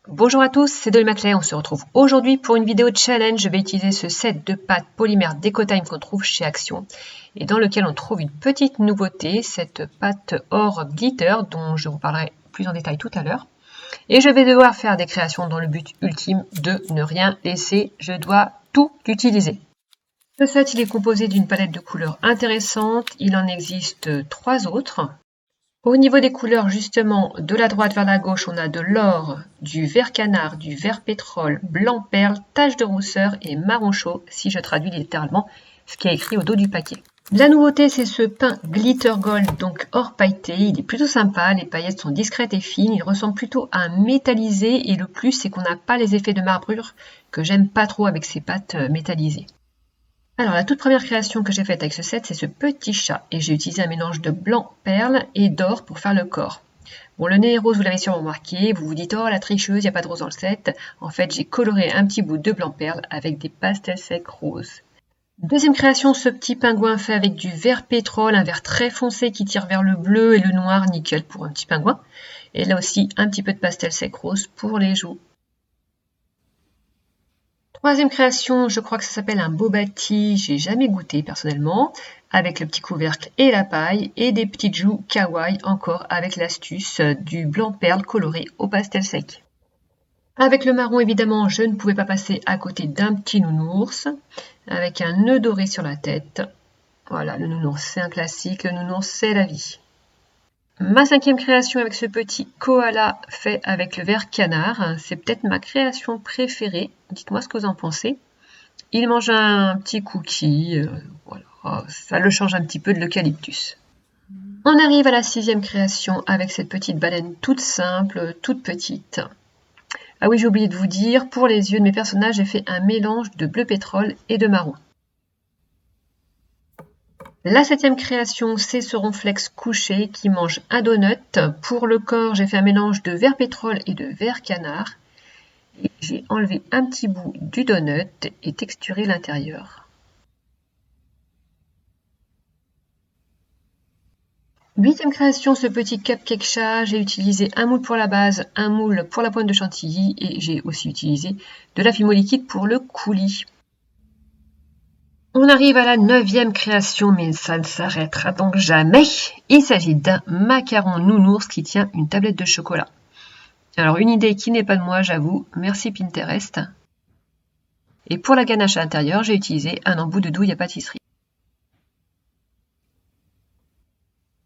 Bonjour à tous, c'est Dolly Maclay. On se retrouve aujourd'hui pour une vidéo challenge. Je vais utiliser ce set de pâtes polymère Decotime qu'on trouve chez Action et dans lequel on trouve une petite nouveauté, cette pâte or glitter dont je vous parlerai plus en détail tout à l'heure. Et je vais devoir faire des créations dans le but ultime de ne rien laisser. Je dois tout utiliser. Ce set, il est composé d'une palette de couleurs intéressantes. Il en existe 3 autres. Au niveau des couleurs, justement, de la droite vers la gauche, on a de l'or, du vert canard, du vert pétrole, blanc perle, tache de rousseur et marron chaud, si je traduis littéralement ce qui est écrit au dos du paquet. La nouveauté, c'est ce pain glitter gold, donc or pailleté. Il est plutôt sympa, les paillettes sont discrètes et fines, il ressemble plutôt à un métallisé et le plus, c'est qu'on n'a pas les effets de marbrure que j'aime pas trop avec ces pâtes métallisées. Alors la toute première création que j'ai faite avec ce set, c'est ce petit chat et j'ai utilisé un mélange de blanc perle et d'or pour faire le corps. Bon, le nez est rose, vous l'avez sûrement remarqué, vous vous dites « Oh, la tricheuse, il n'y a pas de rose dans le set ». En fait, j'ai coloré un petit bout de blanc perle avec des pastels secs roses. Deuxième création, ce petit pingouin fait avec du vert pétrole, un vert très foncé qui tire vers le bleu et le noir, nickel pour un petit pingouin. Et là aussi, un petit peu de pastel sec rose pour les joues. Troisième création, je crois que ça s'appelle un Bobati, j'ai jamais goûté personnellement, avec le petit couvercle et la paille, et des petites joues kawaii encore avec l'astuce du blanc perle coloré au pastel sec. Avec le marron évidemment, je ne pouvais pas passer à côté d'un petit nounours, avec un nœud doré sur la tête. Voilà, le nounours c'est un classique, le nounours c'est la vie. Ma cinquième création avec ce petit koala fait avec le vert canard, c'est peut-être ma création préférée, dites-moi ce que vous en pensez. Il mange un petit cookie, voilà, ça le change un petit peu de l'eucalyptus. On arrive à la sixième création avec cette petite baleine toute simple, toute petite. Ah oui, j'ai oublié de vous dire, pour les yeux de mes personnages, j'ai fait un mélange de bleu pétrole et de marron. La septième création, c'est ce ronflex couché qui mange un donut. Pour le corps, j'ai fait un mélange de vert pétrole et de vert canard. Et j'ai enlevé un petit bout du donut et texturé l'intérieur. Huitième création, ce petit cupcake chat. J'ai utilisé un moule pour la base, un moule pour la pointe de chantilly et j'ai aussi utilisé de la fimo liquide pour le coulis. On arrive à la 9e création, mais ça ne s'arrêtera donc jamais. Il s'agit d'un macaron nounours qui tient une tablette de chocolat. Alors une idée qui n'est pas de moi, j'avoue, merci Pinterest. Et pour la ganache à l'intérieur, j'ai utilisé un embout de douille à pâtisserie.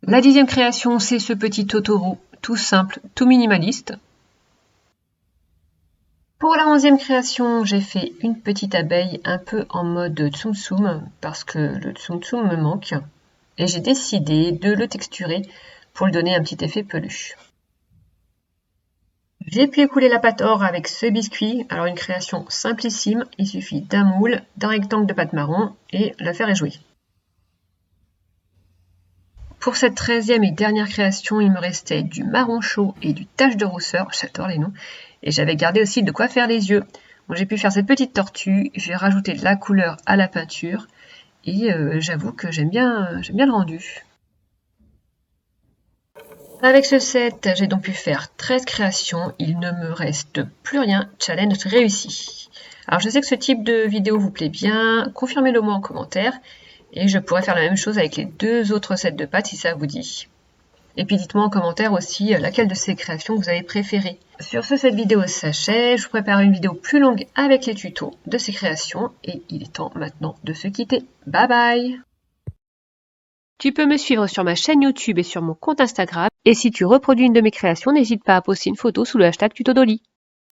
La 10e création, c'est ce petit Totoro, tout simple, tout minimaliste. Pour la 11e création, j'ai fait une petite abeille un peu en mode tsum tsum parce que le tsum tsum me manque et j'ai décidé de le texturer pour lui donner un petit effet peluche. J'ai pu écouler la pâte or avec ce biscuit, alors une création simplissime, il suffit d'un moule, d'un rectangle de pâte marron et l'affaire est jouée. Pour cette 13e et dernière création, il me restait du marron chaud et du tache de rousseur, j'adore les noms, et j'avais gardé aussi de quoi faire les yeux. Bon, j'ai pu faire cette petite tortue, j'ai rajouté de la couleur à la peinture, et j'avoue que j'aime bien le rendu. Avec ce set, j'ai donc pu faire 13 créations, il ne me reste plus rien, challenge réussi. Alors je sais que ce type de vidéo vous plaît bien, confirmez-le moi en commentaire, et je pourrais faire la même chose avec les 2 autres sets de pâtes si ça vous dit. Et puis dites-moi en commentaire aussi laquelle de ces créations vous avez préférée. Sur ce, cette vidéo s'achève. Je vous prépare une vidéo plus longue avec les tutos de ces créations. Et il est temps maintenant de se quitter. Bye bye! Tu peux me suivre sur ma chaîne YouTube et sur mon compte Instagram. Et si tu reproduis une de mes créations, n'hésite pas à poster une photo sous le hashtag TutoDolly.